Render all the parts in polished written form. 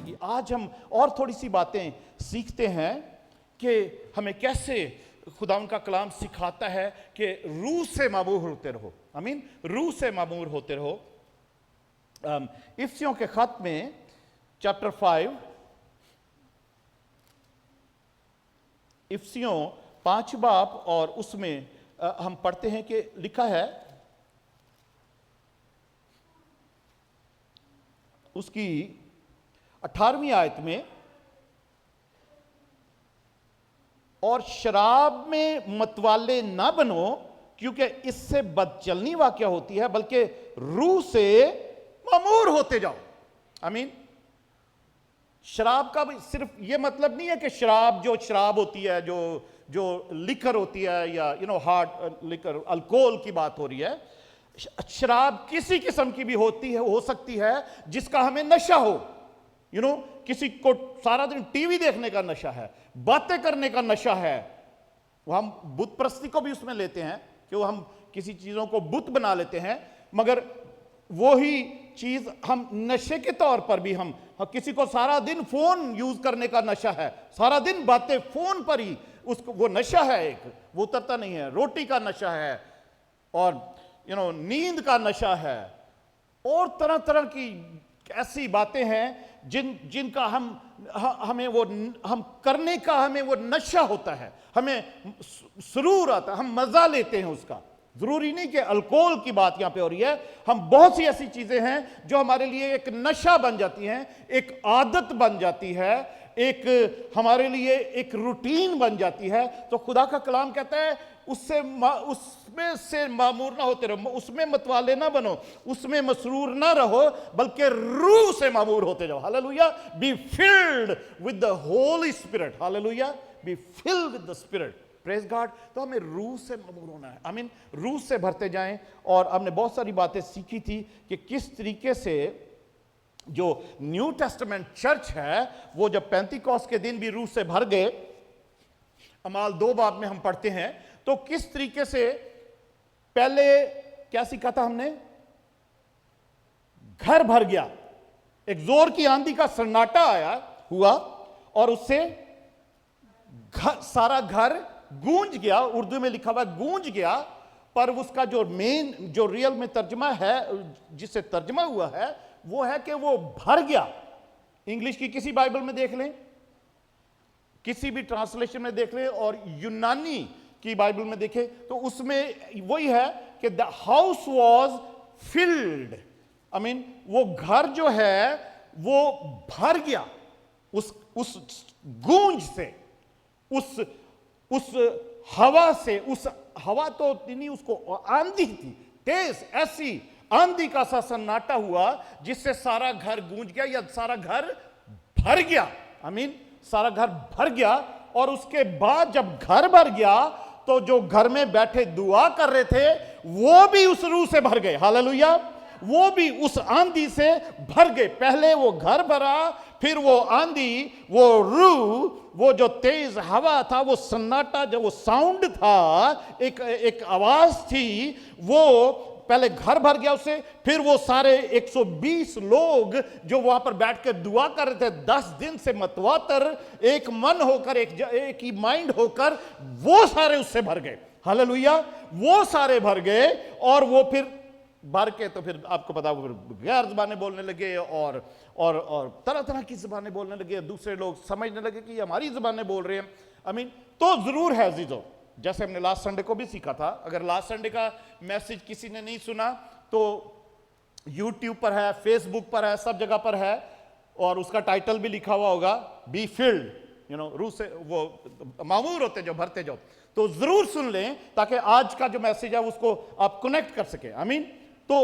जाएगी। आज हम और थोड़ी सी बातें सीखते हैं कि हमें कैसे खुदा उनका कलाम सिखाता है कि रूह से मामूर होते रहो। आमीन, रूह से मामूर होते रहो। इफिसियों के खत में चैप्टर 5, इफिसियों 5 बाब और उसमें हम पढ़ते हैं कि लिखा है, उसकी 18वीं आयत में, और शराब में मतवाले ना बनो क्योंकि इससे बदचलनी वाकया होती है, बल्कि रूह से मामूर होते जाओ। आमीन। शराब का सिर्फ यह मतलब नहीं है कि शराब जो शराब होती है, जो लिकर होती है, या हार्ड लिकर अल्कोहल की बात हो रही है। शराब किसी किस्म की भी होती है, हो सकती है जिसका हमें नशा हो। किसी को सारा दिन टीवी देखने का नशा है, बातें करने का नशा है। वो हम बुत परस्ती को भी उसमें लेते हैं कि वो हम किसी चीजों को बुत बना लेते हैं, मगर वो ही चीज हम नशे के तौर पर भी हम किसी को सारा दिन फोन यूज करने का नशा है, सारा दिन बातें फोन पर ही, उसको वो नशा है, एक वो उतरता नहीं है। रोटी का नशा है, और नींद का नशा है, और तरह तरह की ऐसी बातें हैं जिनका हमें वो हम करने का हमें वो नशा होता है, हमें सुरूर आता है, हम मजा लेते हैं उसका। जरूरी नहीं कि अल्कोहल की बात यहां पे हो रही है। हम बहुत सी ऐसी चीजें हैं जो हमारे लिए एक नशा बन जाती हैं, एक आदत बन जाती है, एक हमारे लिए एक रूटीन बन जाती है। तो खुदा का कलाम कहता है उसमें से मामूर ना होते रहो, उसमें मतवाले ना बनो, उसमें मसरूर ना रहो, बल्कि रूह से मामूर होते जाओ। Hallelujah. Be filled with the Holi spirit. Hallelujah. Be filled with the spirit. Praise God. तो हमें रूह से मामूर होना है। आमीन। रूह से भरते जाएं। और हमने बहुत सारी बातें सीखी थी कि किस तरीके से जो न्यू टेस्टामेंट चर्च है, वो जब पेंतिकोस्त के दिन भी रूह से भर गए, अमाल 2 बाब में हम पढ़ते हैं, तो किस तरीके से पहले क्या सीखा था हमने? घर भर गया, एक जोर की आंधी का सन्नाटा हुआ और उससे सारा घर गूंज गया। उर्दू में लिखा हुआ गूंज गया, पर उसका जो रियल में तर्जमा है, जिससे तर्जमा हुआ है, वो है कि वो भर गया। इंग्लिश की किसी बाइबल में देख लें, किसी भी ट्रांसलेशन में देख लें, और यूनानी की बाइबल में देखें तो उसमें वही है कि the house was filled. I mean, वो घर जो है वो भर गया उस गूंज से, उस हवा से। उस हवा तो नहीं, उसको आंधी थी, तेज ऐसी आंधी का सा सन्नाटा हुआ जिससे सारा घर गूंज गया, या सारा घर भर गया। आई मीन, सारा घर भर गया। और उसके बाद जब घर भर गया तो जो घर में बैठे दुआ कर रहे थे वो भी उस रूह से भर गए। हालेलुया। वो भी उस आंधी से भर गए। पहले वो घर भरा, फिर वो आंधी, वो रूह, वो जो तेज हवा था, वो सन्नाटा, जो वो साउंड था, एक आवाज थी, वो पहले घर भर गया उससे। फिर वो सारे 120 लोग जो वहां पर बैठ के दुआ कर रहे थे 10 दिन से मतवातर, एक मन होकर, एक ही माइंड होकर, वो सारे उससे भर गए। हालेलुया। वो सारे भर गए, और वो फिर भर के तो फिर आपको पता, वो गैर ज़बानें बोलने लगे, और तरह तरह की ज़बानें बोलने लगे। दूसरे लोग समझने लगे कि ये हमारी ज़बानें बोल रहे हैं। आई मीन, तो जरूर है जीजो, जैसे हमने लास्ट संडे को भी सीखा था। अगर लास्ट संडे का मैसेज किसी ने नहीं सुना तो यूट्यूब पर है, फेसबुक पर है, सब जगह पर है, और उसका टाइटल भी लिखा हुआ होगा, बी फिल्ड, रूह से वो मामूर होते जाओ, भरते जाओ। तो जरूर सुन लें ताकि आज का जो मैसेज है उसको आप कनेक्ट कर सके। आई मीन, तो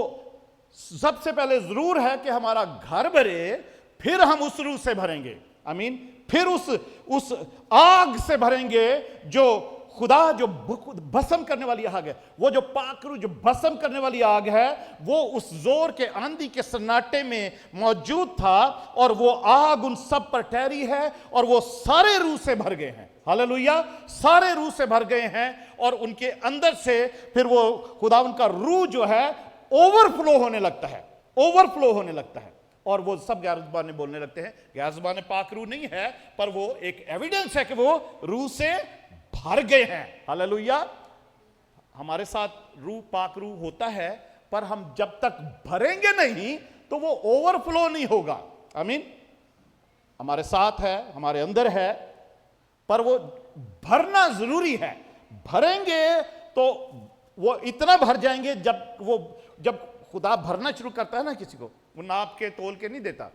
सबसे पहले जरूर है कि हमारा घर भरे, फिर हम उस रूह से भरेंगे। आई मीन, फिर उस आग से भरेंगे जो खुदा, जो भस्म करने वाली आग है, वो जो पाकरू, जो भस्म करने वाली आग है, वो उस जोर के आंधी के सन्नाटे में मौजूद था, और वो आग उन सब पर ठहरी है, और वो सारे रूह से भर गए हैं। हालेलुया। सारे रूह से भर गए हैं, और उनके अंदर से फिर वो खुदा, उनका रूह जो है ओवरफ्लो होने लगता है, ओवरफ्लो होने लगता है। और वो सब गैर ज़ुबानें बोलने लगते हैं। गैर ज़ुबानें पाक रूह नहीं है, पर वो एक एविडेंस है कि वो रूह से भर गए हैं। हालेलुया। हमारे साथ रूह पाक रूह होता है, पर हम जब तक भरेंगे नहीं तो वो ओवरफ्लो नहीं होगा। आमीन। हमारे साथ है, हमारे अंदर है, पर वो भरना जरूरी है। भरेंगे तो वो इतना भर जाएंगे, जब खुदा भरना शुरू करता है ना किसी को, वो नाप के तोल के नहीं देता,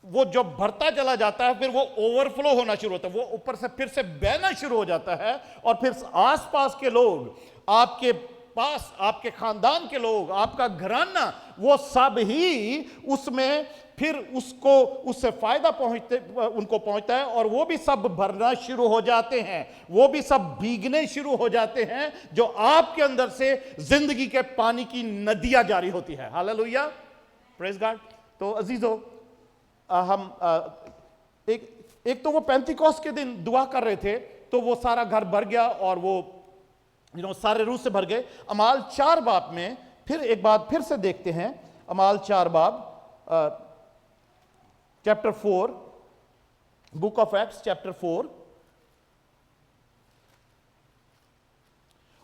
वो जब भरता चला जाता है, फिर वो ओवरफ्लो होना शुरू होता है, वो ऊपर से फिर से बहना शुरू हो जाता है, और फिर आसपास के लोग, आपके पास आपके खानदान के लोग, आपका घराना, वो सब ही उसमें फिर उससे फायदा उनको पहुंचता है, और वो भी सब भरना शुरू हो जाते हैं, वो भी सब भीगने शुरू हो जाते हैं, जो आपके अंदर से जिंदगी के पानी की नदियां जारी होती है। Hallelujah, praise God. तो अजीजों, हम एक तो वो पेंतिकोस्त के दिन दुआ कर रहे थे, तो वो सारा घर भर गया और वो सारे रूह से भर गए। अमाल 4 बाब में फिर एक बात फिर से देखते हैं। अमाल 4 बाब chapter 4, book of Acts chapter 4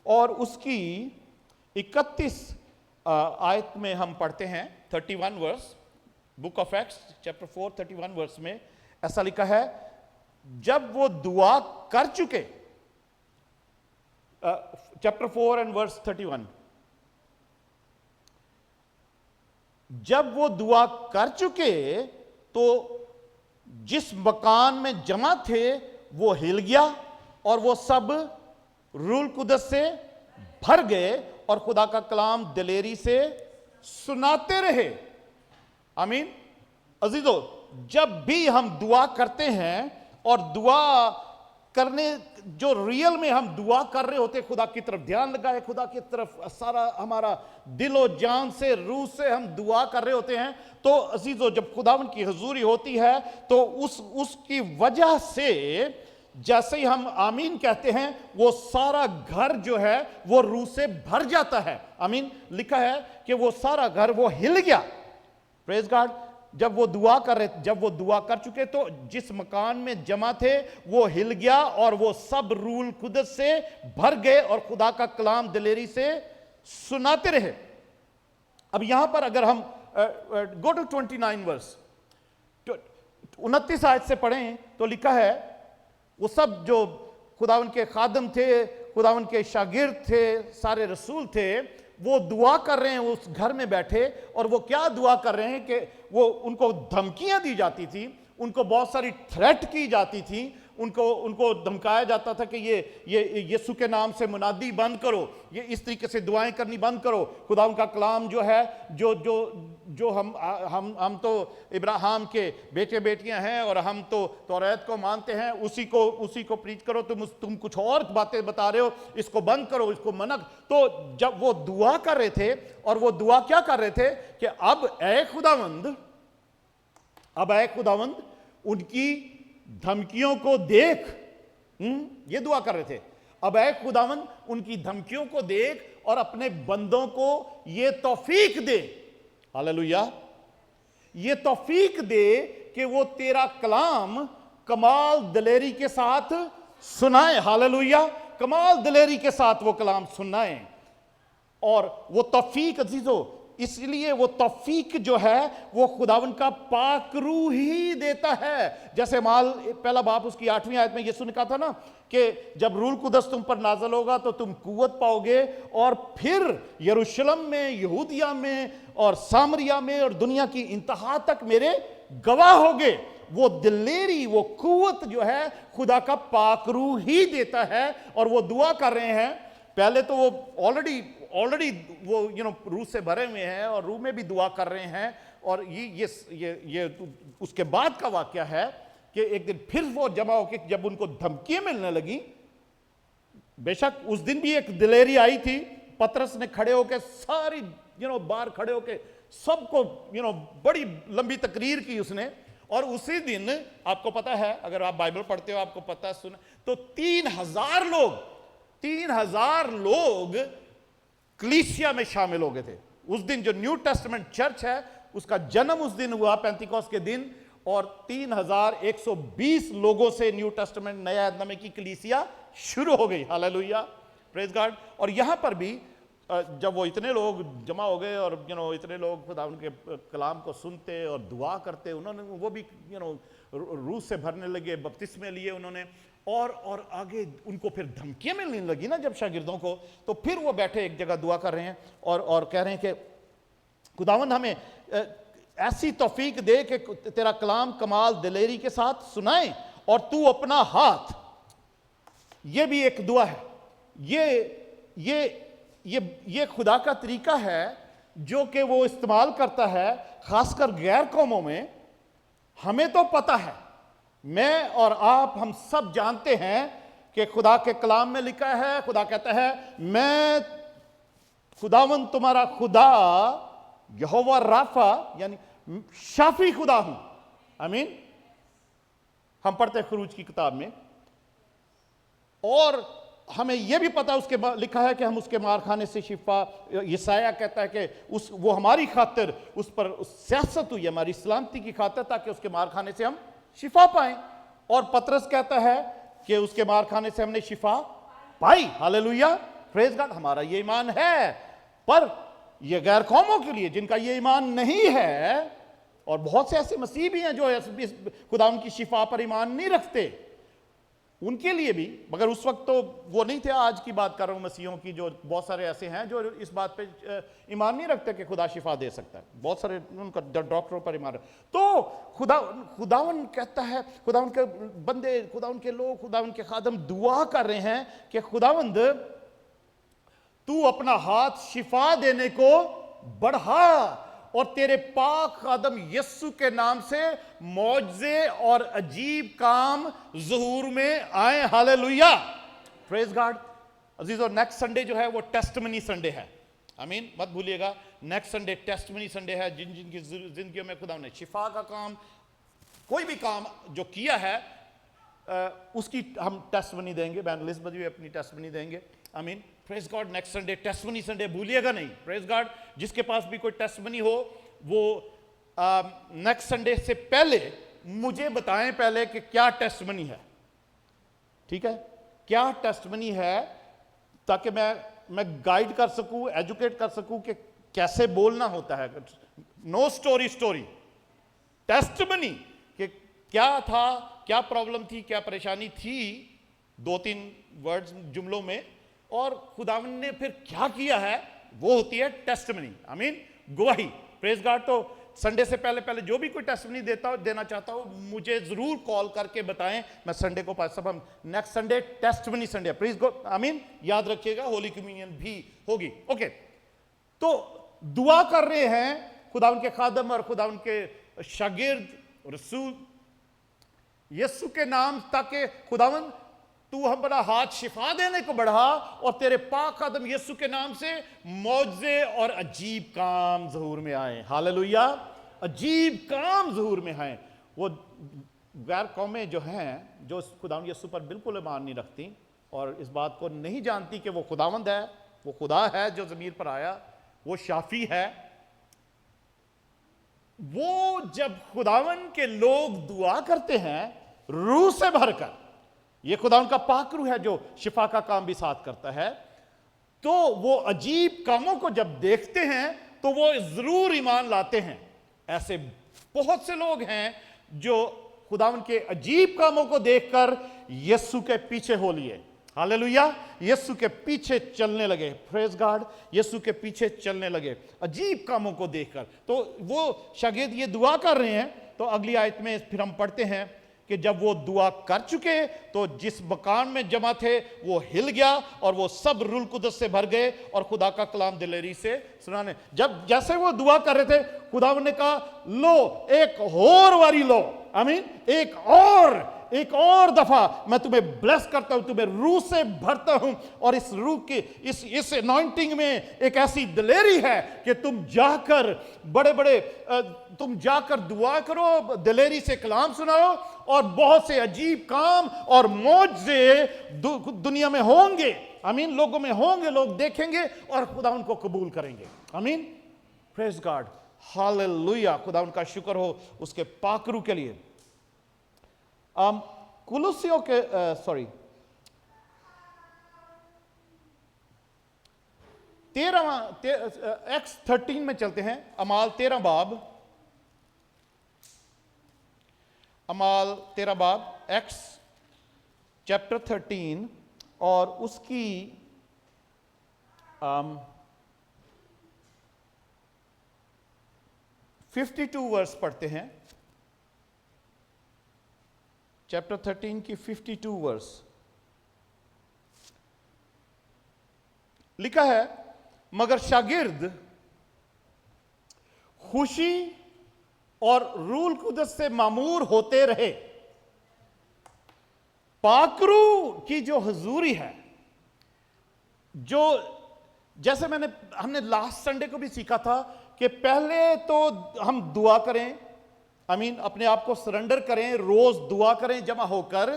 और उसकी 31 आयत में हम पढ़ते हैं। 31 verse, book of Acts chapter 4 31 verse में ऐसा लिखा है, जब वो दुआ कर चुके, चैप्टर 4 एंड वर्स 31, जब वो दुआ कर चुके तो जिस मकान में जमा थे वो हिल गया और वो सब रूह कुदस से भर गए और खुदा का कलाम दिलेरी से सुनाते रहे। आमीन। अजीजों, जब भी हम दुआ करते हैं और दुआ करने, जो रियल में हम दुआ कर रहे होते, खुदा की तरफ ध्यान लगाए, खुदा की तरफ सारा हमारा दिलो जान से रूह से हम दुआ कर रहे होते हैं, तो अजीजों जब खुदावन की हुजूरी होती है तो उसकी वजह से जैसे ही हम आमीन कहते हैं, वो सारा घर जो है वो रूह से भर जाता है। आमीन। लिखा है कि वो सारा घर वो हिल गया। Praise God. जब वो दुआ कर चुके तो जिस मकान में जमा थे वो हिल गया और वो सब रूह कुदस से भर गए और खुदा का कलाम दिलेरी से सुनाते रहे। अब यहां पर अगर हम गो टू 29 वर्स, 29 आयत से पढ़ें तो लिखा है, वो सब जो खुदावन के खादम थे, खुदावन के शागिर्द थे, सारे रसूल थे, वो दुआ कर रहे हैं उस घर में बैठे, और वो क्या दुआ कर रहे हैं कि वो उनको धमकियां दी जाती थी, उनको बहुत सारी थ्रेट की जाती थी, उनको धमकाया जाता था कि ये यीशु के नाम से मुनादी बंद करो, ये इस तरीके से दुआएं करनी बंद करो, खुदा उनका कलाम जो है, जो हम तो इब्राहिम के बेटे बेटियां हैं और हम तो तौरात को मानते हैं, उसी को प्रीच करो। तुम कुछ और बातें बता रहे हो, इसको बंद करो, इसको मना। तो जब वो दुआ कर रहे थे, और वो दुआ क्या कर रहे थे कि अब ऐ खुदावंद उनकी धमकियों को देख, ये दुआ कर रहे थे। अब ऐ खुदावंद उनकी धमकियों को देख और अपने बंदों को ये तौफीक दे। हालेलुया। ये तौफीक दे कि वो तेरा कलाम कमाल दिलेरी के साथ सुनाए। हालेलुया। कमाल दिलेरी के साथ वो कलाम सुनाए। और वो तौफीक अजीजों, इसलिए वो तौफीक जो है वो खुदावन का पाक रूह ही देता है। जैसे माल पहला बाप उसकी 8वीं आयत में यीशु ने कहा था ना कि जब रूह कुदस तुम पर नाज़िल होगा तो तुम कुव्वत पाओगे, और फिर यरूशलेम में, यहूदिया में और सामरिया में और दुनिया की इंतहा तक मेरे गवाह होगे। वो दिलेरी, वो कुव्वत जो है खुदा का पाक रूह ही देता है। और वो दुआ कर रहे हैं, पहले तो वो ऑलरेडी वो रूह से भरे हुए हैं और रूह में भी दुआ कर रहे हैं। और ये उसके बाद का वाक्य है कि एक दिन फिर वो जमा होकर जब उनको धमकियां मिलने लगी, बेशक उस दिन भी एक दिलेरी आई थी, पतरस ने खड़े होकर सारी बाहर खड़े होकर सबको बड़ी लंबी तकरीर की उसने। और उसी दिन आपको पता है, अगर आप बाइबल पढ़ते हो आपको पता सुना, तो 3,000 लोग कलीसिया में शामिल हो गए थे उस दिन जो न्यू टेस्टमेंट चर्च है उसका जन्म उस दिन हुआ, पेंतिकोस्त के दिन, और 3120 लोगों से न्यू टेस्टमेंट नया यदनामे की कलीसिया शुरू हो गई। Hallelujah, praise God. और यहां पर भी जब वो इतने लोग जमा हो गए और इतने लोग खुदा उनके कलाम को सुनते और दुआ करते, उन्होंने वो भी रूह से भरने लगे, बपतिस्मे लिए उन्होंने, और आगे उनको फिर धमकियां मिलने लगी ना जब शागिर्दों को, तो फिर वो बैठे एक जगह दुआ कर रहे हैं और कह रहे हैं कि खुदावंद हमें ऐसी तौफीक दे कि तेरा कलाम कमाल दिलेरी के साथ सुनाए और तू अपना हाथ, ये भी एक दुआ है, ये खुदा का तरीका है जो कि वो इस्तेमाल करता है खासकर गैर कौमों में। हमें तो पता है, मैं और आप हम सब जानते हैं कि खुदा के कलाम में लिखा है, खुदा कहता है मैं खुदावंद तुम्हारा खुदा यहोवा राफा यानी शाफी खुदा हूं। आमीन। हम पढ़ते हैं खरूज की किताब में, और हमें यह भी पता उसके लिखा है कि हम उसके मार खाने से शिफा, यसाया कहता है कि वो हमारी खातिर उस पर सियासत हुई, हमारी सलामती की खातिर, ताकि उसके मार खाने से हम शिफा पाएं। और पतरस कहता है कि उसके मार खाने से हमने शिफा पाई। Hallelujah, praise God. हमारा ये ईमान है, पर ये गैर कौमों के लिए जिनका ये ईमान नहीं है, और बहुत से ऐसे मसीह भी हैं जो खुदा उनकी शिफा पर ईमान नहीं रखते, उनके लिए भी, मगर उस वक्त तो वो नहीं थे, आज की बात कर रहा हूं मसीहों की, जो बहुत सारे ऐसे हैं जो इस बात पे ईमान नहीं रखते कि खुदा शिफा दे सकता है, बहुत सारे उनका डॉक्टरों पर ईमान रखते। तो खुदावन कहता है, खुदा उनके बंदे, खुदा उनके लोग, खुदा उनके खादम दुआ कर रहे हैं कि खुदावंद तू अपना हाथ शिफा देने को बढ़ा और तेरे पाक खादम यस्सु के नाम से मौजज़े और अजीब काम ज़हूर में आए। Hallelujah, praise God. अजीज, और नेक्स्ट संडे जो है वो टेस्टमनी संडे है। आमीन, मत भूलिएगा, नेक्स्ट संडे टेस्टमनी संडे है। जिन जिन की जिंदगियों में खुदा ने शिफा का काम, कोई भी काम जो किया है, उसकी हम टेस्टमनी देंगे। बैन एलिज़ाबेथ भी अपनी टेस्टमनी देंगे। आमीन, praise God. Next Sunday testimony Sunday, भूलिएगा नहीं। Praise God. जिसके पास भी कोई टेस्टमनी हो वो नेक्स्ट संडे से पहले मुझे बताएं पहले कि क्या टेस्टमनी है, ठीक है, क्या टेस्टमनी है, ताकि मैं गाइड कर सकूं, एजुकेट कर सकूं कि कैसे बोलना होता है। नो स्टोरी टेस्टमनी, कि क्या था, क्या प्रॉब्लम थी, क्या परेशानी थी, 2-3 वर्ड्स जुमलों में, और खुदावन ने फिर क्या किया है, वो होती है टेस्टमनी। आमीन, गवाही। Praise God. तो संडे से पहले जो भी कोई टेस्टमनी देना चाहता हो, मुझे जरूर कॉल करके बताएं, मैं संडे को पास। सब हम next Sunday testimony Sunday, please go. आमीन, याद रखिएगा, होली कम्युनियन भी होगी। ओके, तो दुआ कर रहे हैं खुदा उनके खादम और खुदा उनके शागिर्द रसूल यीशु के नाम, ताकि खुदावन तू हमारा हाथ शिफा देने को बढ़ा और तेरे पाक कदम यीशु के नाम से मौजज़े और अजीब काम ज़हूर में आए। हालेलुया, अजीब काम ज़हूर में आए। वो गैर कौमें जो हैं, जो खुदावंद यीशु पर बिल्कुल ईमान नहीं रखती और इस बात को नहीं जानती कि वो खुदावंद है, वो खुदा है जो ज़मीन पर आया, वो शाफी है, वो जब खुदावंद के लोग दुआ करते हैं रूह से भरकर, ये खुदा उनका पाक रूह है जो शिफा का काम भी साथ करता है, तो वो अजीब कामों को जब देखते हैं तो वो जरूर ईमान लाते हैं। ऐसे बहुत से लोग हैं जो खुदावन के अजीब कामों को देखकर यीशु के पीछे हो लिए। हालेलुया, यीशु के पीछे चलने लगे। प्रेज गॉड, यीशु के पीछे चलने लगे अजीब कामों को देखकर। तो वो शागिर्द ये दुआ कर रहे हैं। तो अगली आयत में फिर हम पढ़ते हैं कि जब वो दुआ कर चुके तो जिस मकान में जमा थे वो हिल गया और वो सब रूह कुदस से भर गए और खुदा का कलाम दिलेरी से सुनाने। जब जैसे वो दुआ कर रहे थे, खुदा ने कहा लो एक और वारी लो। आमीन, एक और दफा मैं तुम्हें ब्लेस करता हूं, तुम्हें रूह से भरता हूं, और इस रूह की इस अनॉइंटिंग में एक ऐसी दिलेरी है कि तुम जाकर तुम जाकर दुआ करो, दिलेरी से कलाम सुनाओ, और बहुत से अजीब काम और मौजज़े दुनिया में होंगे। आमीन, लोगों में होंगे, लोग देखेंगे और खुदा उनको कबूल करेंगे। आमीन, प्रेज गॉड, हालेलुया, खुदा उनका शुक्र हो उसके पाकरू के लिए। कुलुसियों के एक्स 13 में चलते हैं, अमाल 13 बाब, अमाल 13 बाब, एक्स चैप्टर 13 और उसकी 52 वर्स पढ़ते हैं। चैप्टर 13 की 52 वर्स लिखा है, मगर शागिर्द खुशी और रूल कुदरत से मामूर होते रहे। पाकरू की जो हुजूरी है, जो जैसे हमने लास्ट संडे को भी सीखा था कि पहले तो हम दुआ करें, अपने आप को सरेंडर करें, रोज दुआ करें जमा होकर।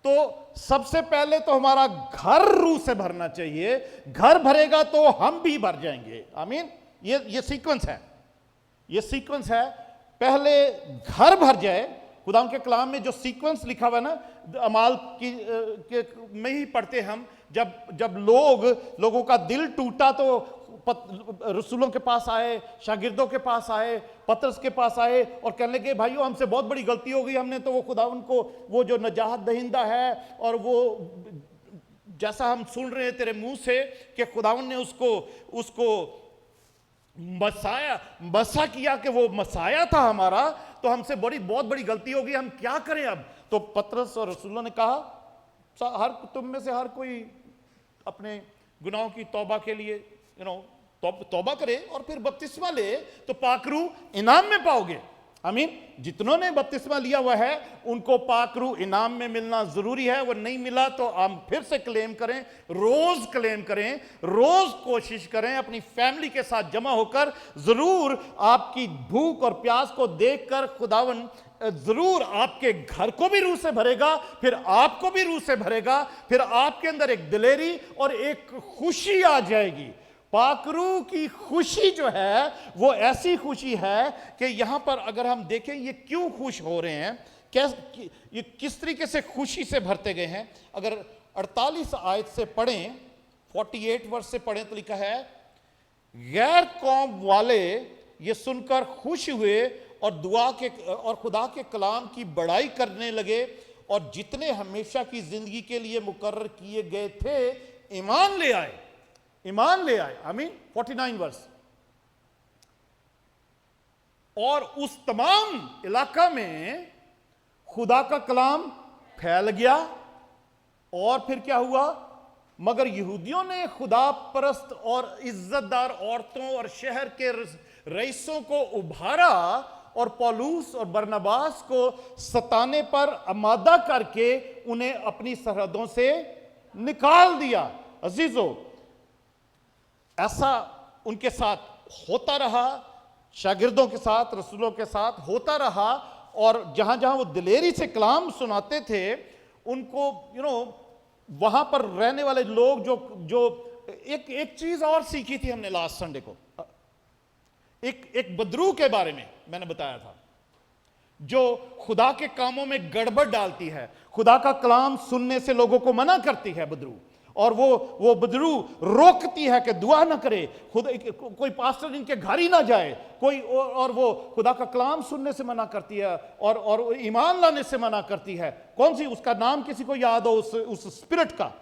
तो सबसे पहले तो हमारा घर रूह से भरना चाहिए, घर भरेगा तो हम भी भर जाएंगे। ये सीक्वेंस है, ये सीक्वेंस है, पहले घर भर जाए। खुदा के कलाम में जो सीक्वेंस लिखा हुआ है ना, अमाल के में ही पढ़ते हम, जब लोगों का दिल टूटा तो रसूलों के पास आए, शागिर्दों के पास आए, पतरस के पास आए और कहने लगे भाइयों हमसे बहुत बड़ी गलती हो गई, हमने तो वो खुदा उनको वो जो नजात दहिंदा है और वो जैसा हम सुन रहे हैं तेरे मुंह से कि खुदावन ने उसको मसा किया कि वो मसाया था हमारा, तो हमसे बहुत बड़ी गलती हो गई, हम क्या करें अब। तो पतरस और रसूलों ने कहा तुम में से हर कोई अपने गुनाहों की तौबा के लिए तौबा करे और फिर बपतिस्मा ले, तो पाकरू इनाम में पाओगे। जितनों ने बपतिस्मा लिया हुआ है उनको पाकरू इनाम में मिलना जरूरी है। वो नहीं मिला तो हम फिर से क्लेम करें, रोज क्लेम करें, रोज कोशिश करें, अपनी फैमिली के साथ जमा होकर। जरूर आपकी भूख और प्यास को देखकर खुदावन जरूर आपके घर को भी रूह से भरेगा, फिर आपको भी रूह से भरेगा, फिर आपके अंदर एक दिलेरी और एक खुशी आ जाएगी। पाकरू की खुशी जो है वो ऐसी खुशी है कि यहां पर अगर हम देखें ये क्यों खुश हो रहे हैं, ये किस तरीके से खुशी से भरते गए हैं। अगर 48 आयत से पढ़ें, 48 वर्ष से पढ़ें तो लिखा है, गैर कौम वाले ये सुनकर खुश हुए और खुदा के कलाम की बड़ाई करने लगे, और जितने हमेशा की जिंदगी के लिए मुकर्रर किए गए थे ईमान ले आए। 49 वर्ष। और उस तमाम इलाका में खुदा का कलाम फैल गया। और फिर क्या हुआ, मगर यहूदियों ने खुदा परस्त और इज्जतदार औरतों और शहर के रईसों को उभारा और पौलुस और बरनबास को सताने पर आमादा करके उन्हें अपनी सरहदों से निकाल दिया। अजीजों, ऐसा उनके साथ होता रहा, शागिर्दों के साथ, रसूलों के साथ होता रहा। और जहां जहां वो दिलेरी से कलाम सुनाते थे उनको वहां पर रहने वाले लोग जो एक चीज और सीखी थी हमने लास्ट संडे को, एक बदरू के बारे में मैंने बताया था, जो खुदा के कामों में गड़बड़ डालती है, खुदा का कलाम सुनने से लोगों को मना करती है बदरू। और वो बदरू रोकती है कि दुआ ना करे, कोई पास्टर इनके घर ही ना जाए, और वो खुदा का कलाम सुनने से मना करती है और ईमान लाने से मना करती है। कौन सी, उसका नाम किसी को याद हो उस स्पिरिट का?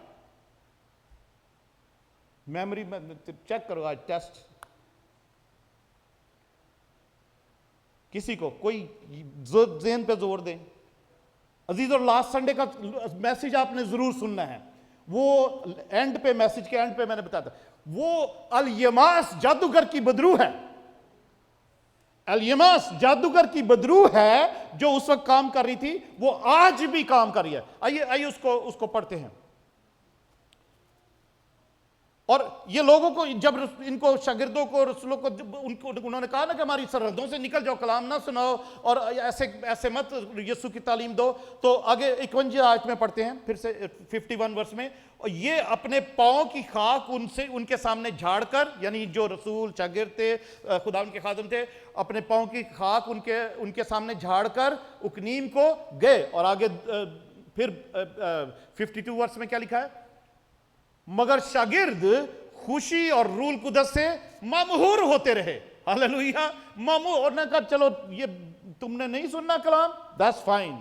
मेमोरी में चेक करो आज, टेस्ट किसी को, कोई ज़हन पे जोर दें। अजीज, और लास्ट संडे का मैसेज आपने जरूर सुनना है। वो एंड पे, मैसेज के एंड पे मैंने बताया था, वो अल-यमास जादूगर की बदरू है। अल-यमास जादूगर की बदरू है जो उस वक्त काम कर रही थी, वो आज भी काम कर रही है। आइए उसको पढ़ते हैं। और ये लोगों को जब इनको शागिर्दों को रसूलों को उनको उन्होंने कहा ना कि हमारी सरहदों से निकल जाओ, कलाम ना सुनाओ और ऐसे ऐसे मत यीशु की तालीम दो, तो आगे 51 आयत में पढ़ते हैं फिर से 51 वर्ष में, और ये अपने पाँव की खाक उनसे उनके सामने झाड़कर, यानी जो रसूल शागिर्द थे, खुदा उनके खादम थे, अपने पाँव की खाक उनके सामने झाड़कर उकनीम को गए। और आगे फिर 52 वर्ष में क्या लिखा है, मगर शागिर्द खुशी और रूल कुदस से ममहूर होते रहे। हालेलुया, ममहूर। और ने कहा चलो ये तुमने नहीं सुनना कलाम, दैट्स फाइन,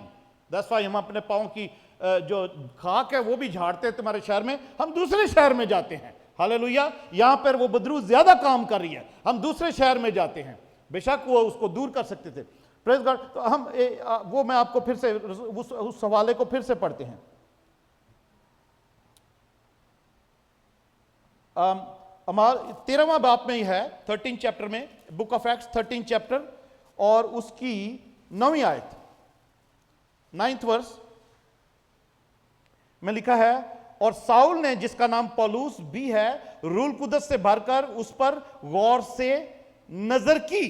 दैट्स फाइन, हम अपने पाँव की जो खाक है वो भी झाड़ते हैं तुम्हारे शहर में, हम दूसरे शहर में जाते हैं। हालेलुया, यहां पर वो बदरू ज्यादा काम कर रही है, हम दूसरे शहर में जाते हैं। बेशक वो उसको दूर कर सकते थे, प्रेज गॉड। तो हम वो मैं आपको फिर से उस हवाले को फिर से पढ़ते हैं। हमारा 13वां बाप में ही है, 13 चैप्टर में, बुक ऑफ एक्ट्स 13 चैप्टर और उसकी 9वीं आयत, 9th वर्स में लिखा है, और साउल ने, जिसका नाम पौलुस भी है, रूल कुदस से भरकर उस पर गौर से नजर की।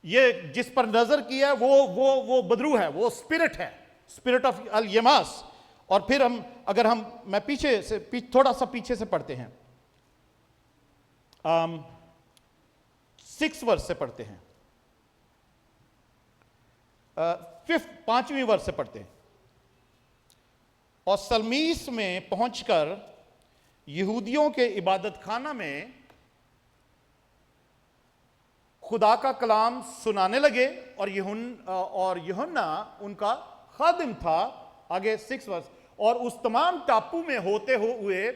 ये जिस पर नजर की है वो बदरू है, वो स्पिरिट है, स्पिरिट ऑफ अल-यमास। और फिर अगर मैं थोड़ा सा पीछे से पढ़ते हैं, 6 वर्ष से पढ़ते हैं, 5वीं वर्ष से पढ़ते हैं। और सलमीस में पहुंचकर यहूदियों के इबादत खाना में खुदा का कलाम सुनाने लगे, और यूहन्ना उनका खादिम था। आगे 6 वर्ष, और उस तमाम टापू में होते हुए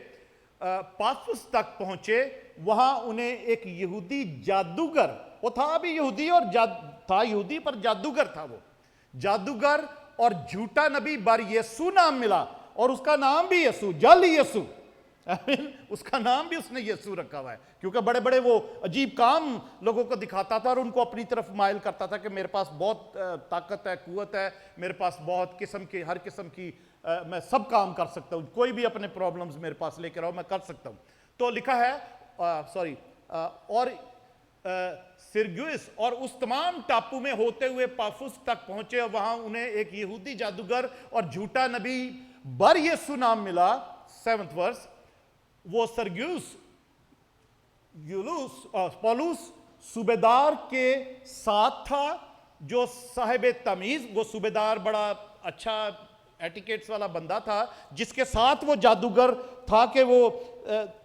पाफुस तक पहुंचे। वहां उन्हें एक यहूदी जादूगर, वो था भी यहूदी और था यहूदी पर जादूगर था, वो जादूगर और झूठा नबी बर यीशु नाम मिला, और उसका नाम भी यीशु, जल यीशु, उसका नाम भी उसने यीशु रखा हुआ है, क्योंकि बड़े बड़े वो अजीब काम लोगों को दिखाता था और उनको अपनी तरफ माइल करता था कि मेरे पास बहुत ताकत है, कुव्वत है, मेरे पास बहुत किस्म की, हर किस्म की मैं सब काम कर सकता हूं, कोई भी अपने प्रॉब्लम्स मेरे पास लेकर आओ, मैं कर सकता हूं। तो लिखा है और सिरग्युस, और उस तमाम टापू में होते हुए पाफुस तक पहुंचे, और वहां उन्हें एक यहूदी जादूगर और झूठा नबी बर यीशु नाम मिला। 7th वर्ष, वो सरग्युस पौलुस सूबेदार के साथ था, जो साहिब तमीज, वो सूबेदार बड़ा अच्छा एटिकेट्स वाला बंदा था, जिसके साथ वो जादूगर था कि वो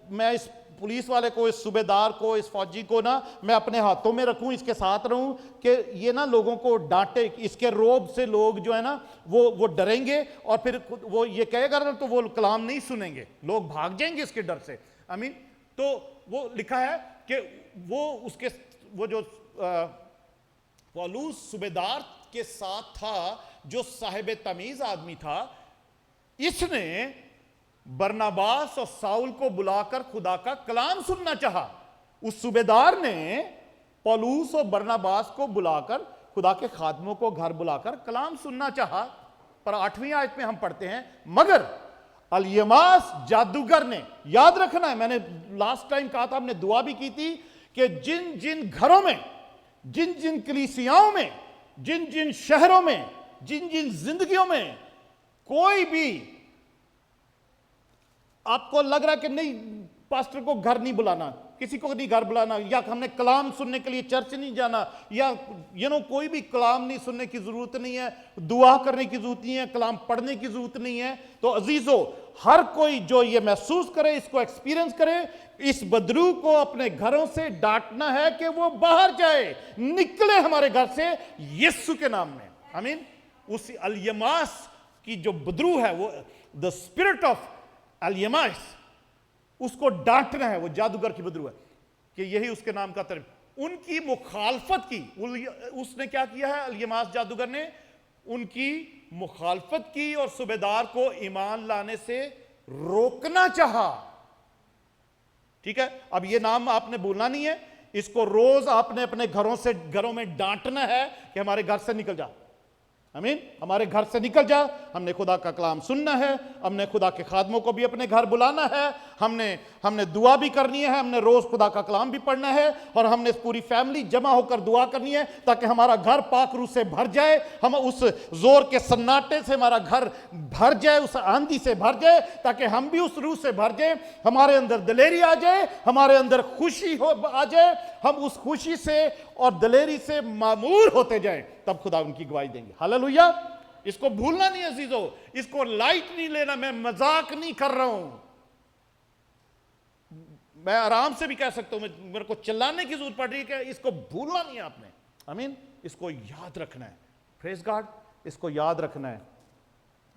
मैं इस पुलिस वाले को, इस सूबेदार को, इस फौजी को ना मैं अपने हाथों में रखूं, इसके साथ रहूं कि ये ना लोगों को डांटे, इसके रोब से लोग जो है ना वो डरेंगे, और फिर वो ये कहेगा ना तो वो कलाम नहीं सुनेंगे, लोग भाग जाएंगे इसके डर से। आमीन। तो वो लिखा है कि वो जो पौलुस सूबेदार के साथ था, जो साहिब तमीज आदमी था, इसने बरनबास और साउल को बुलाकर खुदा का कलाम सुनना चाहा। उस सूबेदार ने पौलुस और बरनबास को बुलाकर खुदा के खादमों को घर बुलाकर कलाम सुनना चाहा। पर 8वीं आयत में हम पढ़ते हैं, मगर अल-यमास जादूगर ने, याद रखना है, मैंने लास्ट टाइम कहा था, हमने दुआ भी की थी कि जिन जिन घरों में, जिन जिन कलीसियाओं में, जिन जिन शहरों में, जिन जिन जिंदगियों में कोई भी आपको लग रहा है कि नहीं पास्टर को घर नहीं बुलाना, किसी को नहीं घर बुलाना, या हमने कलाम सुनने के लिए चर्च नहीं जाना, या कोई भी कलाम नहीं सुनने की जरूरत नहीं है, दुआ करने की जरूरत नहीं है, कलाम पढ़ने की जरूरत नहीं है। तो अजीजों, हर कोई जो ये महसूस करे, इसको एक्सपीरियंस करे, इस बदरू को अपने घरों से डांटना है कि वो बाहर जाए, निकले हमारे घर से यीशु के नाम में। आमीन। उस अल-यमास की जो बदरू है, वो द स्पिरिट ऑफ अल-यमास, उसको डांटना है, वो जादूगर की बदरू है, कि यही उसके नाम का तर्क। उनकी मुखालफत की, उसने क्या किया है, अल-यमास जादूगर ने उनकी मुखालफत की और सूबेदार को ईमान लाने से रोकना चाहा। ठीक है, अब ये नाम आपने बोलना नहीं है, इसको रोज आपने अपने घरों में डांटना है कि हमारे घर से निकल जा, आमीन। हमारे घर से निकल जा, हमने खुदा का कलाम सुनना है, हमने खुदा के खादमों को भी अपने घर बुलाना है, हमने दुआ भी करनी है, हमने रोज खुदा का कलाम भी पढ़ना है, और हमने पूरी फैमिली जमा होकर दुआ करनी है ताकि हमारा घर पाक रूह से भर जाए, हम उस जोर के सन्नाटे से हमारा घर भर जाए, उस आंधी से भर जाए, ताकि हम भी उस रूह से भर जाए, हमारे अंदर दिलेरी आ जाए, हमारे अंदर खुशी हो आ जाए, हम उस खुशी से और दिलेरी से मामूर होते जाएं, तब खुदा उनकी गवाही देंगे। हालेलुया। इसको भूलना नहीं अजीजों, इसको लाइट नहीं लेना, मैं मजाक नहीं कर रहा हूं, मैं आराम से भी कह सकता हूं, मेरे को चिल्लाने की जरूरत पड़ रही है कि इसको भूलना नहीं है आपने। आमीन। इसको याद रखना है। Praise God. इसको याद रखना है,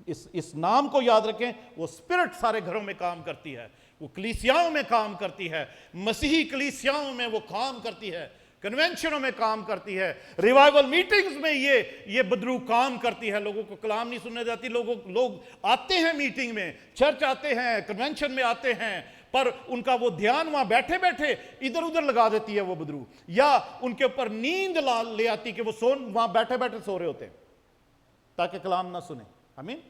इस नाम को याद रखें। वो स्पिरिट सारे घरों में काम करती है, वो कलीसियाओं में काम करती है, मसीही कलीसियाओं में वो काम करती है, कन्वेंशनों में काम करती है, रिवाइवल मीटिंग्स में ये बदरू काम करती है। लोगों को कलाम नहीं सुनने जाती, लोग आते हैं मीटिंग में, चर्च आते हैं, कन्वेंशन में आते हैं, पर उनका वो ध्यान वहां बैठे बैठे इधर उधर लगा देती है वो बदरू, या उनके ऊपर नींद ले आती कि वो वहां बैठे बैठे सो रहे होते हैं ताकि कलाम ना सुने। आमीन।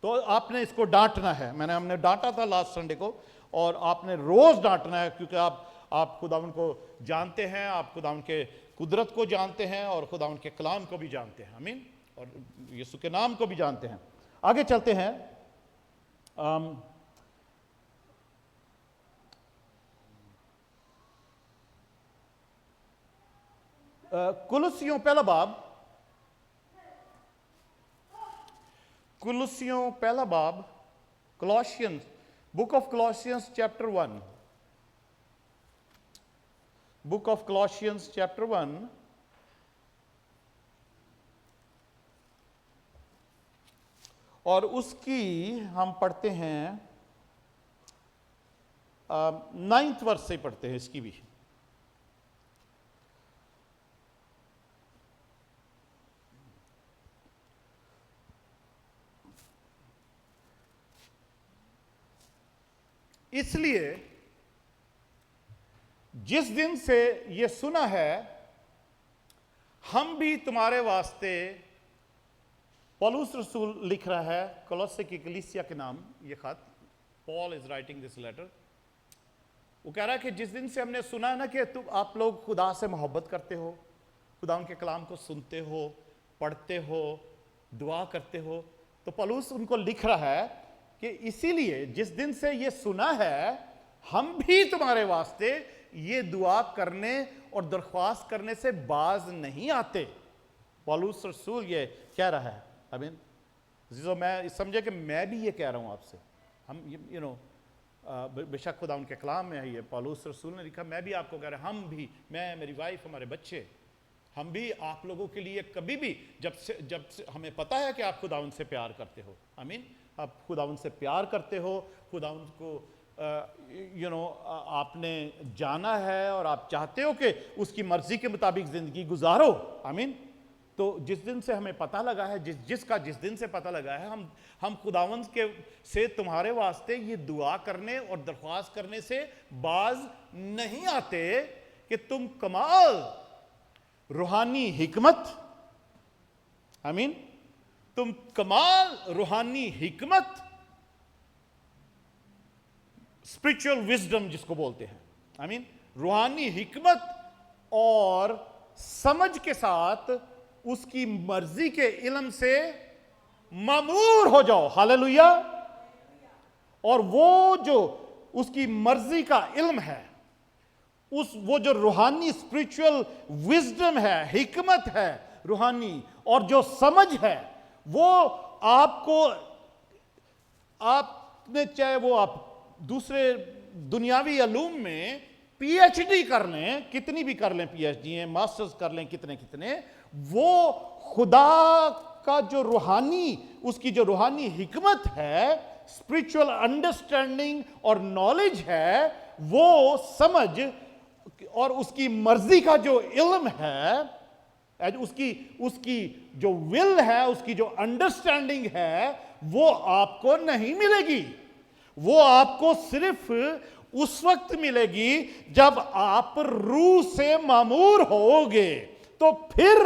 तो आपने इसको डांटना है। हमने डांटा था लास्ट संडे को, और आपने रोज डांटना है, क्योंकि आप खुदावंद को जानते हैं, आप खुदावंद के कुदरत को जानते हैं, और खुदावंद के कलाम को भी जानते हैं। आमीन। और यीशु के नाम को भी जानते हैं। आगे चलते हैं। कुलुसियों पहला बाब, कुलुसियों पहला बाब, Colossians, book of Colossians chapter 1, book of Colossians chapter 1, और उसकी हम पढ़ते हैं 9th वर्ष से पढ़ते हैं इसकी भी। इसलिए जिस दिन से ये सुना है, हम भी तुम्हारे वास्ते, पौलुस रसूल लिख रहा है कोलोसे की कलीसिया के नाम ये खत, Paul is writing this letter. वो कह रहा है कि जिस दिन से हमने सुना है ना कि तुम आप लोग खुदा से मोहब्बत करते हो, खुदा उनके कलाम को सुनते हो, पढ़ते हो, दुआ करते हो, तो पौलुस उनको लिख रहा है कि इसीलिए जिस दिन से ये सुना है, हम भी तुम्हारे वास्ते ये दुआ करने और दरख्वास्त करने से बाज नहीं आते। पौलुस रसूल ये कह रहा है। आमीन। जीजो, मैं समझे कि मैं भी ये कह रहा हूं आपसे। हम बेशक खुदा उनके कलाम में है, ये पौलुस रसूल ने लिखा, मैं भी आपको कह रहा हूं, हम भी, मैं, मेरी वाइफ, हमारे बच्चे, हम भी आप लोगों के लिए कभी भी, जब से हमें पता है कि आप खुदा उनसे प्यार करते हो। आमीन। आप खुदावंद से प्यार करते हो, खुदावंद को आपने जाना है, और आप चाहते हो कि उसकी मर्जी के मुताबिक जिंदगी गुजारो। आमीन। तो जिस दिन से हमें पता लगा है, जिस दिन से पता लगा है, हम खुदावंद के से तुम्हारे वास्ते ये दुआ करने और दरख्वास्त करने से बाज नहीं आते कि तुम कमाल रूहानी हिकमत, आमीन, तुम कमाल रूहानी हिकमत, स्पिरिचुअल विजडम जिसको बोलते हैं, आई मीन रूहानी हिकमत और समझ के साथ उसकी मर्जी के इल्म से मामूर हो जाओ। हालेलुया। और वो जो उसकी मर्जी का इल्म है, वो जो रूहानी स्पिरिचुअल विजडम है, हिकमत है रूहानी, और जो समझ है, वो आपने चाहे वो आप दूसरे दुनियावी अलूम में पीएचडी कर लें, कितनी भी कर लें, पीएचडी मास्टर्स कर लें, कितने, वो खुदा का जो रूहानी, उसकी जो रूहानी हिकमत है, स्पिरिचुअल अंडरस्टैंडिंग और नॉलेज है, वो समझ और उसकी मर्जी का जो इल्म है, उसकी जो विल है, उसकी जो अंडरस्टैंडिंग है, वो आपको नहीं मिलेगी। वो आपको सिर्फ उस वक्त मिलेगी जब आप रूह से मामूर होगे। तो फिर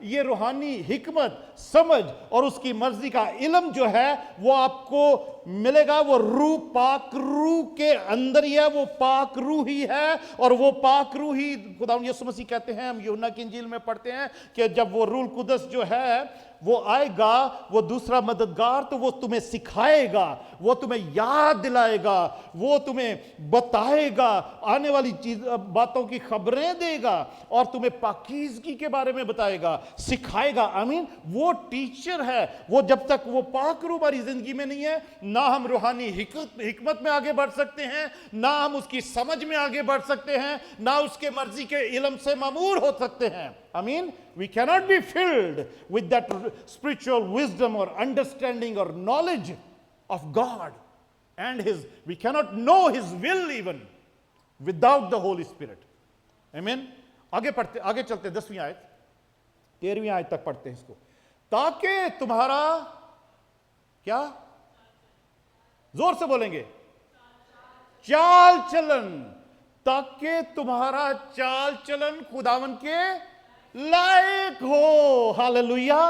ये रूहानी हिकमत, समझ और उसकी मर्जी का इल्म जो है वो आपको मिलेगा। वो रूह, पाक रूह के अंदर ही है, वो पाक रूह ही है। और वो पाक रूह ही खुदावंद यीशु मसीह कहते हैं, हम यूहन्ना की इंजील में पढ़ते हैं कि जब वो रूह कुदस जो है वो आएगा, वो दूसरा मददगार, तो वो तुम्हें सिखाएगा, वो तुम्हें याद दिलाएगा, वो तुम्हें बताएगा, आने वाली चीज बातों की खबरें देगा और तुम्हें पाकीज़गी के बारे में बताएगा, सिखाएगा। आमीन। वो टीचर है। वो जब तक वो पाक रूह हमारी जिंदगी में नहीं है, ना हम रूहानी हिकमत में आगे बढ़ सकते हैं, ना हम उसकी समझ में आगे बढ़ सकते हैं, ना उसके मर्जी के इल्म से मामूर हो सकते हैं। आमीन। We cannot be filled with that spiritual wisdom or understanding or knowledge of God and we cannot know His will even without the Holy Spirit. Amen. आगे चलते 10वीं आयत, 13वीं आयत तक पढ़ते हैं इसको। ताकि तुम्हारा क्या, जोर से बोलेंगे, चाल चलन, ताकि तुम्हारा चाल चलन खुदावन के लायक हो। हालेलुया।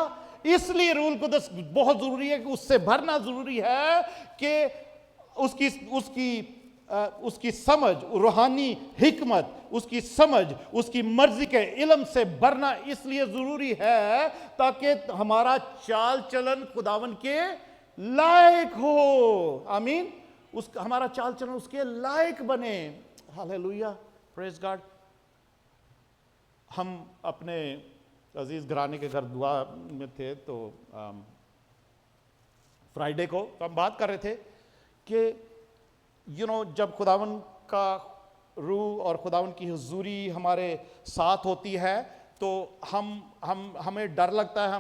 इसलिए रूह कुदस बहुत जरूरी है कि उससे भरना जरूरी है कि उसकी समझ, रूहानी हिकमत, उसकी समझ, उसकी मर्जी के इल्म से भरना इसलिए जरूरी है ताकि हमारा चाल चलन खुदावन के लायक हो। आमीन। हमारा चाल चलन उसके लायक बने। हालेलुया। Praise God. हम अपने अजीज घराने के घर दुआ में थे, तो फ्राइडे को तो हम बात कर रहे थे कि जब खुदावन का रूह और खुदावन की हुजूरी हमारे साथ होती है तो हमें डर लगता है,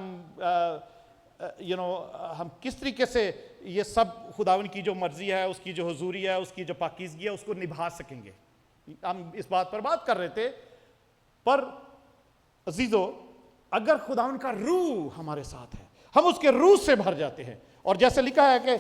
हम किस तरीके से ये सब खुदावन की जो मर्जी है, उसकी जो हुजूरी है, उसकी जो पाकीज़गी है, उसको निभा सकेंगे। हम इस बात पर बात कर रहे थे। पर अजीजों, अगर खुदावन का रूह हमारे साथ है, हम उसके रूह से भर जाते हैं। और जैसे लिखा है कि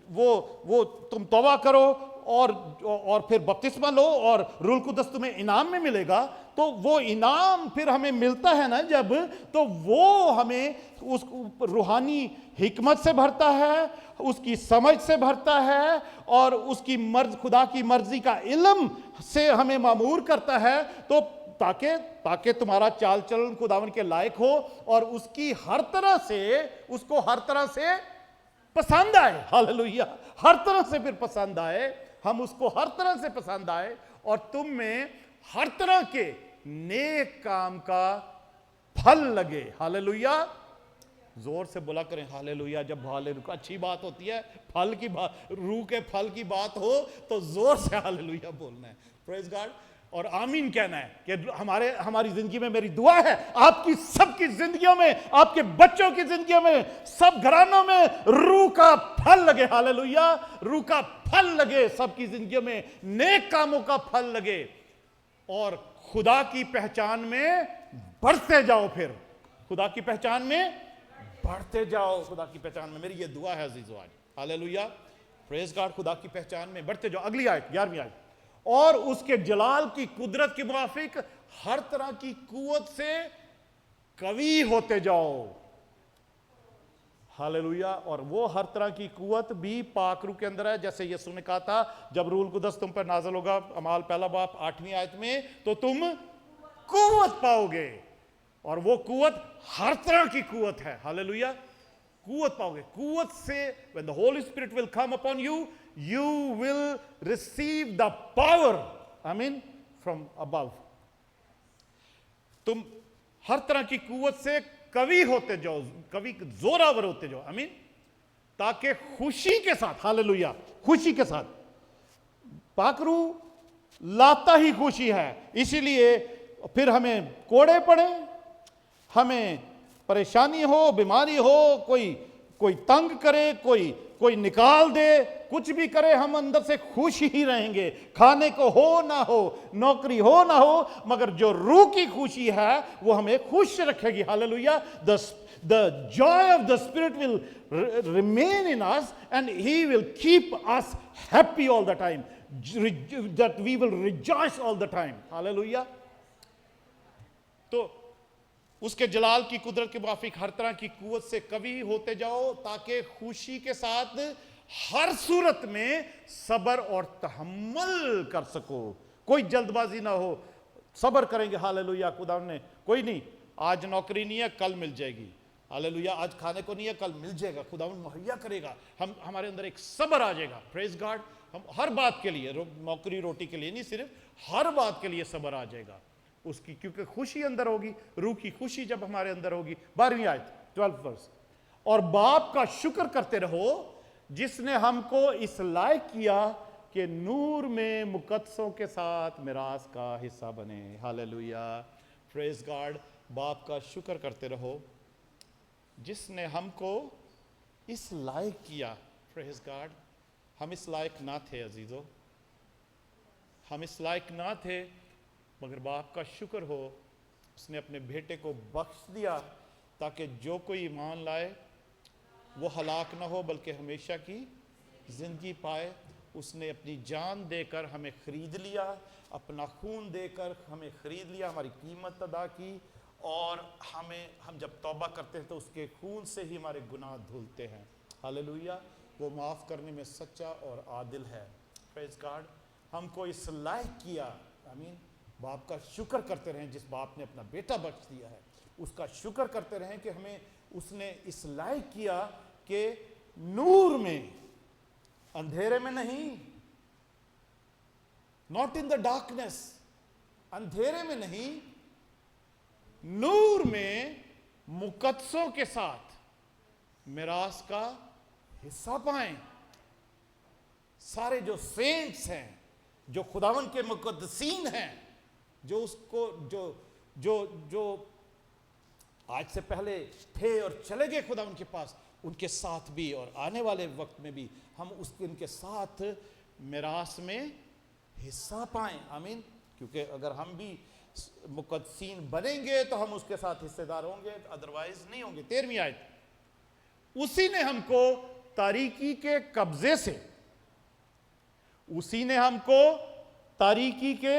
वो तुम तौबा करो और फिर बपतिस्मा लो और रूह कुदस तुम्हें इनाम में मिलेगा। तो वो इनाम फिर हमें मिलता है ना जब, तो वो हमें उस रूहानी हिकमत से भरता है, उसकी समझ से भरता है और उसकी खुदा की मर्जी का इल्म से हमें मामूर करता है। तो ताकि तुम्हारा चाल चलन खुदावन के लायक हो और उसकी उसको हर तरह से पसंद आए। हालेलुया। हर तरह से फिर पसंद आए, हम उसको हर तरह से पसंद आए और तुम में हर तरह के नेक काम का फल लगे। हालेलुया। जोर से बोला करें हालेलुया। जब हालेलुया अच्छी बात होती है, फल की बात, रूह के फल की बात हो तो जोर से हालेलुया बोलना है। Praise God. और आमीन कहना है कि हमारी जिंदगी में मेरी दुआ है, आपकी सबकी जिंदगियों में, आपके बच्चों की जिंदगियों में, सब घरानों में रूह का फल लगे। हालेलुया। रूह का फल लगे, सबकी जिंदगियों में नेक कामों का फल लगे और खुदा की पहचान में बढ़ते जाओ। फिर खुदा की पहचान में बढ़ते जाओ। खुदा की पहचान में मेरी ये दुआ है अजीजों आज। हालेलुया। Praise God. खुदा की पहचान में बढ़ते जाओ। अगली आयत 11वीं आयत। और उसके जलाल की कुदरत के मुताबिक हर तरह की कुवत से कवी होते जाओ। हालेलुया। और वो हर तरह की कुवत भी पाक रूह के अंदर है। जैसे यीशु ने कहा था, जब रूह कुदस तुम पर नाज़िल होगा, अमाल पहला बाब 8वीं आयत में, तो तुम कुवत पाओगे। और वो कुवत हर तरह की कुवत है। हालेलुया। कुवत पाओगे। कुवत से when the Holy Spirit will come upon you, you will receive the power, I mean, from above. तुम हर तरह की कुवत से कवि होते जाओ, कवि जोरावर होते जाओ। I mean, ताकि खुशी के साथ, हालेलुया, खुशी के साथ, पाक रूह लाता ही खुशी है। इसीलिए फिर हमें कोड़े पड़े, हमें परेशानी हो, बीमारी हो, कोई तंग करे, कोई निकाल दे, कुछ भी करे, हम अंदर से खुश ही रहेंगे। खाने को हो ना हो, नौकरी हो ना हो, मगर जो रूह की खुशी है वो हमें खुश रखेगी। Hallelujah. The joy of the Spirit will remain in us and He will keep us happy all the time, that we will rejoice all the time. Hallelujah. तो उसके जलाल की कुदरत के मुआफिक हर तरह की कुवत से कवी होते जाओ, ताकि खुशी के साथ हर सूरत में सब्र और तहम्मुल कर सको। कोई जल्दबाजी ना हो, सब्र करेंगे। हालेलुया। खुदा ने कोई नहीं, आज नौकरी नहीं है कल मिल जाएगी, हालेलुया। आज खाने को नहीं है कल मिल जाएगा, खुदा मुहैया करेगा। हमारे अंदर एक सब्र आ जाएगा। Praise God. हम हर बात के लिए, नौकरी रोटी के लिए नहीं, सिर्फ हर बात के लिए सब्र आ जाएगा उसकी, क्योंकि खुशी अंदर होगी। रूह की खुशी जब हमारे अंदर होगी। 12वीं आयत 12 वर्स, और बाप का शुक्र करते रहो जिसने हमको इस लायक किया कि नूर में मुकद्दसों के साथ मिरास का हिस्सा बने। हालेलुया। Praise God. बाप का शुक्र करते रहो जिसने हमको इस लायक किया। Praise God. हम इस लायक ना थे अजीजों, हम इस लायक ना थे, मगर बाप का शुक्र हो, उसने अपने बेटे को बख्श दिया ताकि जो कोई ईमान लाए वो हलाक ना हो बल्कि हमेशा की जिंदगी पाए। उसने अपनी जान देकर हमें खरीद लिया, अपना खून देकर हमें खरीद लिया, हमारी कीमत अदा की। और हम जब तौबा करते हैं तो उसके खून से ही हमारे गुनाह धुलते हैं। हालेलुया। वो माफ़ करने में सच्चा और आदिल है। Praise God. हमको इस लायक किया। आमीन। बाप का शुक्र करते रहें, जिस बाप ने अपना बेटा बख्श दिया है उसका शुक्र करते रहें कि हमें उसने इस लायक किया कि नूर में, अंधेरे में नहीं, नॉट इन द डार्कनेस, अंधेरे में नहीं, नूर में मुकद्दसों के साथ मिरास का हिस्सा पाएं। सारे जो सेंट्स हैं, जो खुदावन के मुकद्दसीन हैं, जो उसको जो जो जो आज से पहले थे और चले गए खुदा उनके पास, उनके साथ भी और आने वाले वक्त में भी हम उनके साथ मिरास में हिस्सा पाएं। आमीन। क्योंकि अगर हम भी मुकद्दसीन बनेंगे तो हम उसके साथ हिस्सेदार होंगे, अदरवाइज नहीं होंगे। 13वीं आयत, उसी ने हमको तारीकी के कब्जे से, उसी ने हमको तारीकी के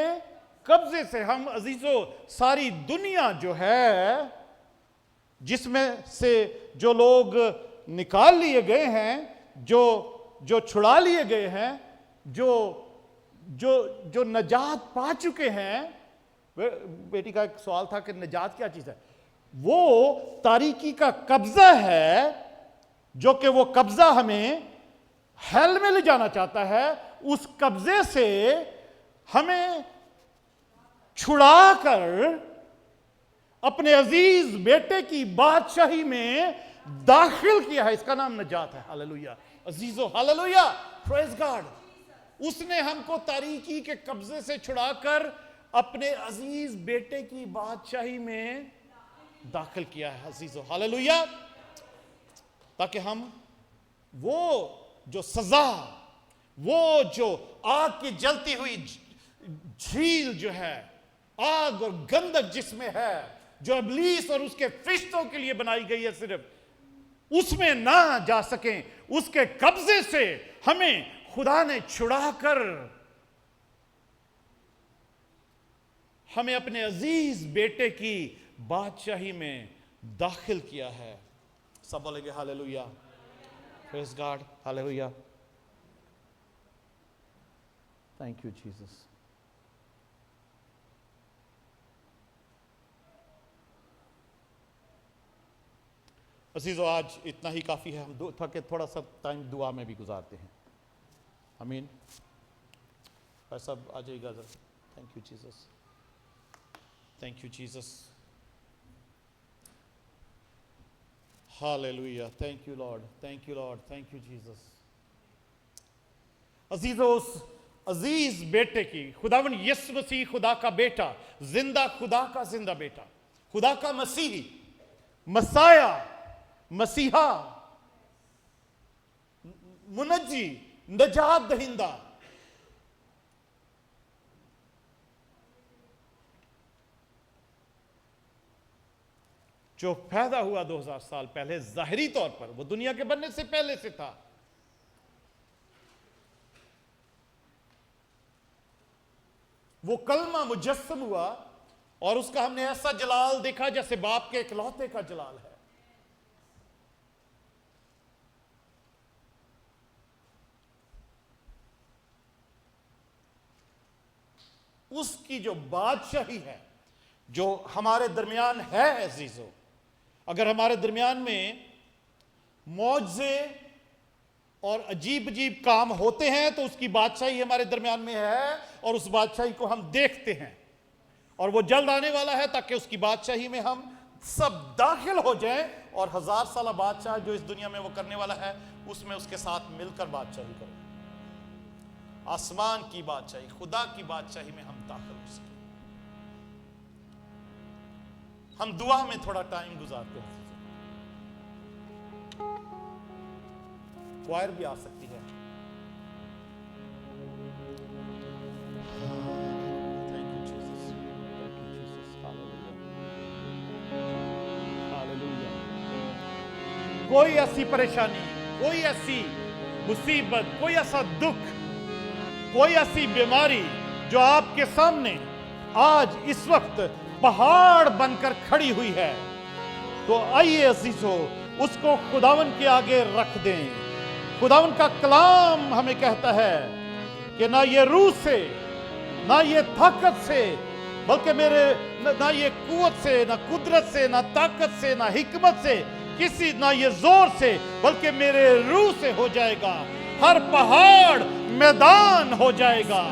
कब्जे से, हम अजीजों सारी दुनिया जो है जिसमें से जो लोग निकाल लिए गए हैं, जो छुड़ा लिए गए हैं, जो नजात पा चुके हैं। बेटी का एक सवाल था कि नजात क्या चीज है। वो तारीकी का कब्जा है, जो कि वो कब्जा हमें हेल में ले जाना चाहता है। उस कब्जे से हमें छुड़ाकर अपने अजीज बेटे की बादशाही में दाखिल किया है। इसका नाम नजात है। हालेलुया। अजीजों, हालेलुया। Praise God. उसने हमको तारीकी के कब्जे से छुड़ाकर अपने अजीज बेटे की बादशाही में दाखिल किया है। अजीजों, हालेलुया। ताकि हम वो जो सजा, वो जो आग की जलती हुई झील जो है, आग और गंधक जिसमें है, जो इब्लीस और उसके फरिश्तों के लिए बनाई गई है, सिर्फ उसमें ना जा सकें, उसके कब्जे से हमें खुदा ने छुड़ाकर हमें अपने अजीज बेटे की बादशाही में दाखिल किया है। सब बोलेंगे hallelujah. Praise God. Hallelujah. Thank you Jesus. अजीजों, आज इतना ही काफ़ी है। हम थोड़ा सा टाइम दुआ में भी गुजारते हैं। आमीन। भाई साहब आ जाइएगा जरा। Thank you Jesus. Thank you Jesus. Hallelujah. Thank you Lord. Thank you Lord. Thank you Jesus. अजीजों, उस अजीज बेटे की, खुदावन यीशु मसीह खुदा का बेटा, जिंदा खुदा का जिंदा बेटा, खुदा का मसीही, मसाया, मसीहा, मुनज्जी, नजात दहिंदा, जो पैदा हुआ 2000 साल पहले जाहिरी तौर पर, वो दुनिया के बनने से पहले से था। वो कलमा मुजस्सम हुआ और उसका हमने ऐसा जलाल देखा जैसे बाप के इकलौते का जलाल है। उसकी जो बादशाही है जो हमारे दरमियान है अजीजों, अगर हमारे दरमियान में मौजज़े और अजीब अजीब काम होते हैं तो उसकी बादशाही हमारे दरमियान में है और उस बादशाही को हम देखते हैं और वो जल्द आने वाला है ताकि उसकी बादशाही में हम सब दाखिल हो जाएं और 1000 साल बादशाह जो इस दुनिया में वो करने वाला है उसमें उसके साथ मिलकर बादशाही करें। आसमान की बादशाही, खुदा की बादशाही में हम दाखिल हो सकें। हम दुआ में थोड़ा टाइम गुजारते हैं। क्वायर भी आ सकती है। Thank you Jesus, thank you Jesus, hallelujah, hallelujah. कोई ऐसी परेशानी, कोई ऐसी मुसीबत, कोई ऐसा दुख, कोई ऐसी बीमारी जो आपके सामने आज इस वक्त पहाड़ बनकर खड़ी हुई है, तो आइए अजीजों उसको खुदावन के आगे रख दें। खुदावन का कलाम हमें कहता है कि ना ये रूह से, ना ये ताकत से, बल्कि ना ये कुव्वत से, ना कुदरत से, ना ताकत से, ना हिकमत से, किसी ना ये जोर से, बल्कि मेरे रूह से हो जाएगा। हर पहाड़ मैदान हो जाएगा,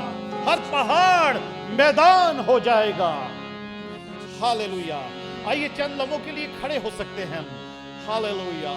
हर पहाड़ मैदान हो जाएगा। हालेलुया। आइए चंद लम्हों के लिए खड़े हो सकते हैं हम। हालेलुया।